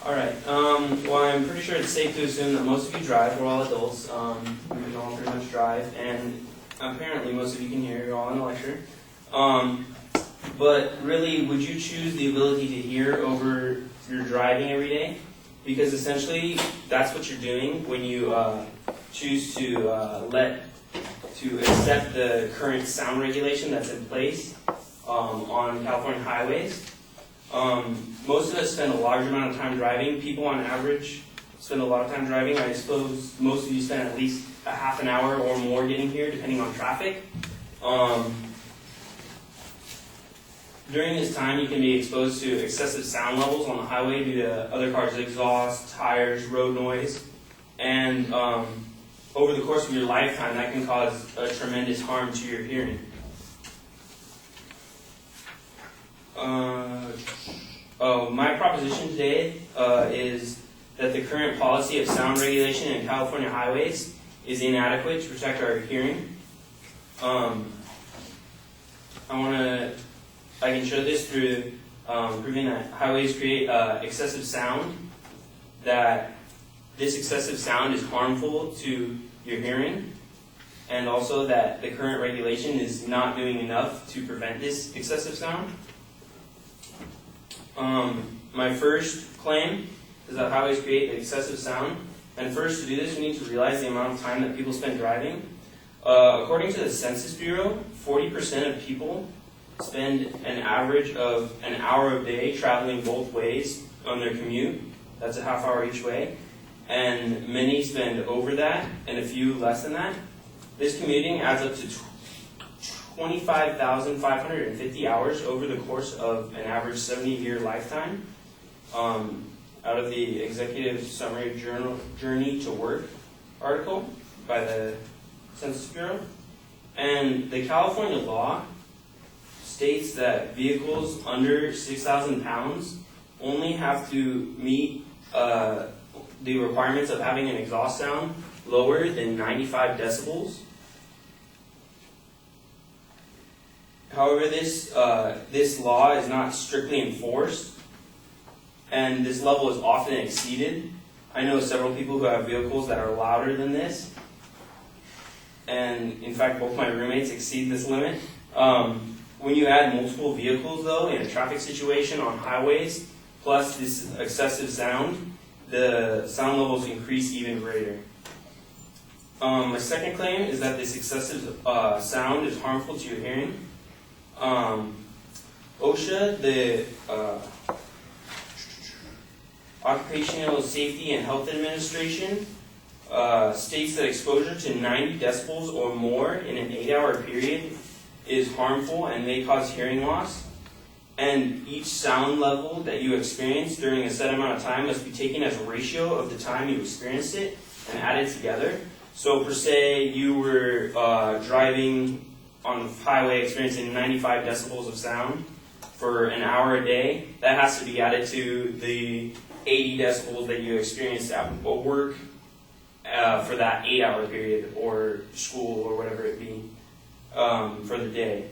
Alright, well, I'm pretty sure it's safe to assume that most of you drive. We're all adults. We can all pretty much drive, and apparently most of you can hear. You're all in a lecture. But really, would you choose the ability to hear over your driving every day? Because essentially, that's what you're doing when you choose to accept the current sound regulation that's in place on California highways. Most of us spend a large amount of time driving. People on average spend a lot of time driving. I suppose most of you spend at least a half an hour or more getting here, depending on traffic. During this time, you can be exposed to excessive sound levels on the highway due to other cars' exhaust, tires, road noise. And over the course of your lifetime, that can cause a tremendous harm to your hearing. My proposition today is that the current policy of sound regulation in California highways is inadequate to protect our hearing. I can show this through proving that highways create excessive sound, that this excessive sound is harmful to your hearing, and also that the current regulation is not doing enough to prevent this excessive sound. My first claim is that highways create excessive sound, and first to do this we need to realize the amount of time that people spend driving. According to the Census Bureau, 40% of people spend an average of an hour a day traveling both ways on their commute. That's a half hour each way. And many spend over that, and a few less than that. This commuting adds up to 25,550 hours over the course of an average 70-year lifetime. Out of the Executive Summary Journey to Work article by the Census Bureau. And the California law states that vehicles under 6,000 pounds only have to meet the requirements of having an exhaust sound lower than 95 decibels. However, this law is not strictly enforced, and this level is often exceeded. I know several people who have vehicles that are louder than this, and in fact, both my roommates exceed this limit. When you add multiple vehicles, though, in a traffic situation on highways, plus this excessive sound, the sound levels increase even greater. My second claim is that this excessive sound is harmful to your hearing. OSHA, the Occupational Safety and Health Administration, states that exposure to 90 decibels or more in an 8-hour period is harmful and may cause hearing loss. And each sound level that you experience during a set amount of time must be taken as a ratio of the time you experienced it and added together. So per se, you were driving on the highway experiencing 95 decibels of sound for an hour a day. That has to be added to the 80 decibels that you experienced at work for that 8-hour period, or school, or whatever it be, for the day.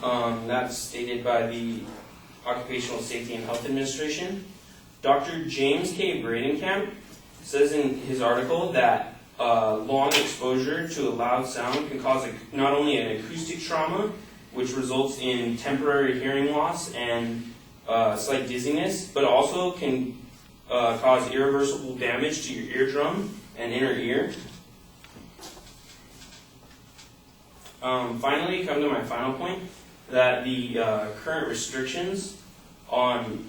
That's stated by the Occupational Safety and Health Administration. Dr. James K. Bradenkamp says in his article that long exposure to a loud sound can cause not only an acoustic trauma, which results in temporary hearing loss and slight dizziness, but also can cause irreversible damage to your eardrum and inner ear. Finally, come to my final point, that the current restrictions on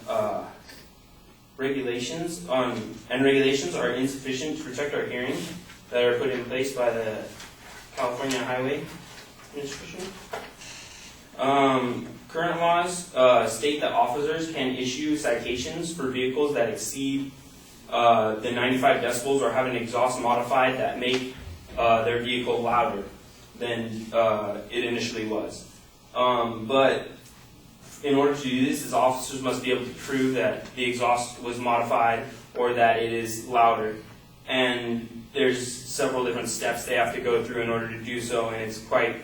regulations are insufficient to protect our hearing that are put in place by the California Highway Administration. Current laws state that officers can issue citations for vehicles that exceed the 95 decibels or have an exhaust modified that make their vehicle louder than it initially was. But in order to do this, officers must be able to prove that the exhaust was modified or that it is louder. And there's several different steps they have to go through in order to do so, and it's quite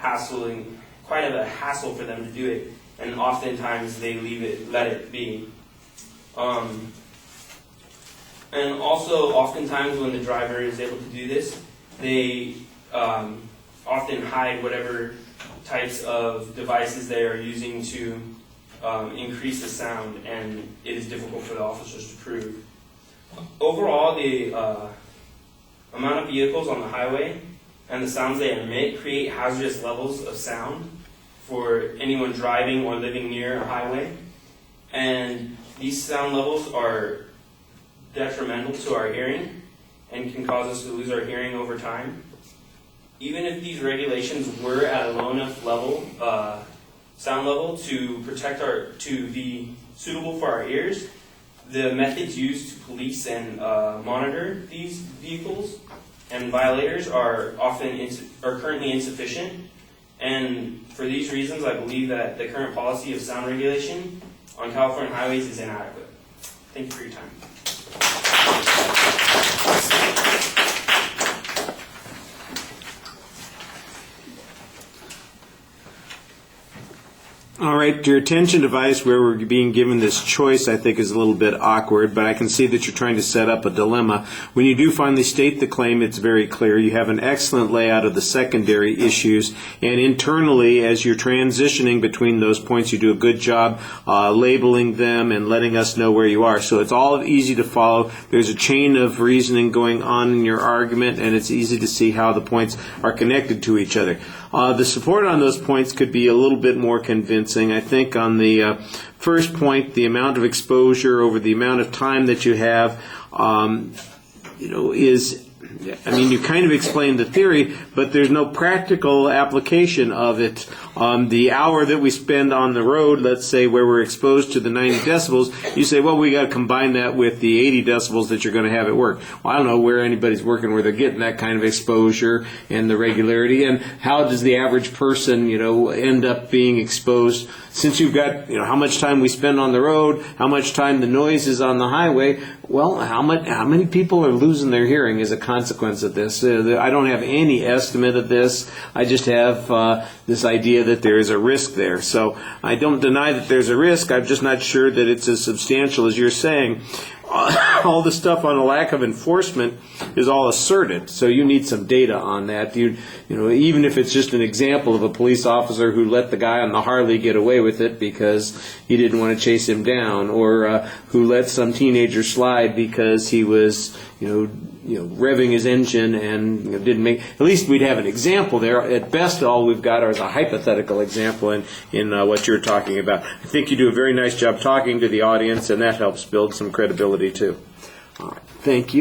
of a hassle for them to do it. And oftentimes they let it be. And also, oftentimes when the driver is able to do this, they often hide whatever types of devices they are using to increase the sound, and it is difficult for the officers to prove. Overall, the amount of vehicles on the highway and the sounds they emit create hazardous levels of sound for anyone driving or living near a highway. And these sound levels are detrimental to our hearing and can cause us to lose our hearing over time. Even if these regulations were at a low enough level, sound level to be suitable for our ears, the methods used to police and monitor these vehicles and violators are currently insufficient. And for these reasons, I believe that the current policy of sound regulation on California highways is inadequate. Thank you for your time. All right, your attention device where we're being given this choice I think is a little bit awkward, but I can see that you're trying to set up a dilemma. When you do finally state the claim, it's very clear. You have an excellent layout of the secondary issues, and internally as you're transitioning between those points, you do a good job labeling them and letting us know where you are. So it's all easy to follow. There's a chain of reasoning going on in your argument, and it's easy to see how the points are connected to each other. The support on those points could be a little bit more convincing. I think on the first point, the amount of exposure over the amount of time that you have, you kind of explained the theory, but there's no practical application of it. The hour that we spend on the road, let's say where we're exposed to the 90 decibels, you say, well, we got to combine that with the 80 decibels that you're going to have at work. Well, I don't know where anybody's working where they're getting that kind of exposure and the regularity, and how does the average person, end up being exposed, since you've got, how much time we spend on the road, how much time the noise is on the highway. Well, how many people are losing their hearing as a consequence of this? I don't have any estimate of this. I just have this idea that there is a risk there. So I don't deny that there's a risk. I'm just not sure that it's as substantial as you're saying. All the stuff on a lack of enforcement is all asserted, so you need some data on that. Even if it's just an example of a police officer who let the guy on the Harley get away with it because he didn't want to chase him down, or who let some teenager slide because he was, revving his engine and didn't make. At least we'd have an example there. At best, all we've got is a hypothetical example in what you're talking about. I think you do a very nice job talking to the audience, and that helps build some credibility too. Thank you.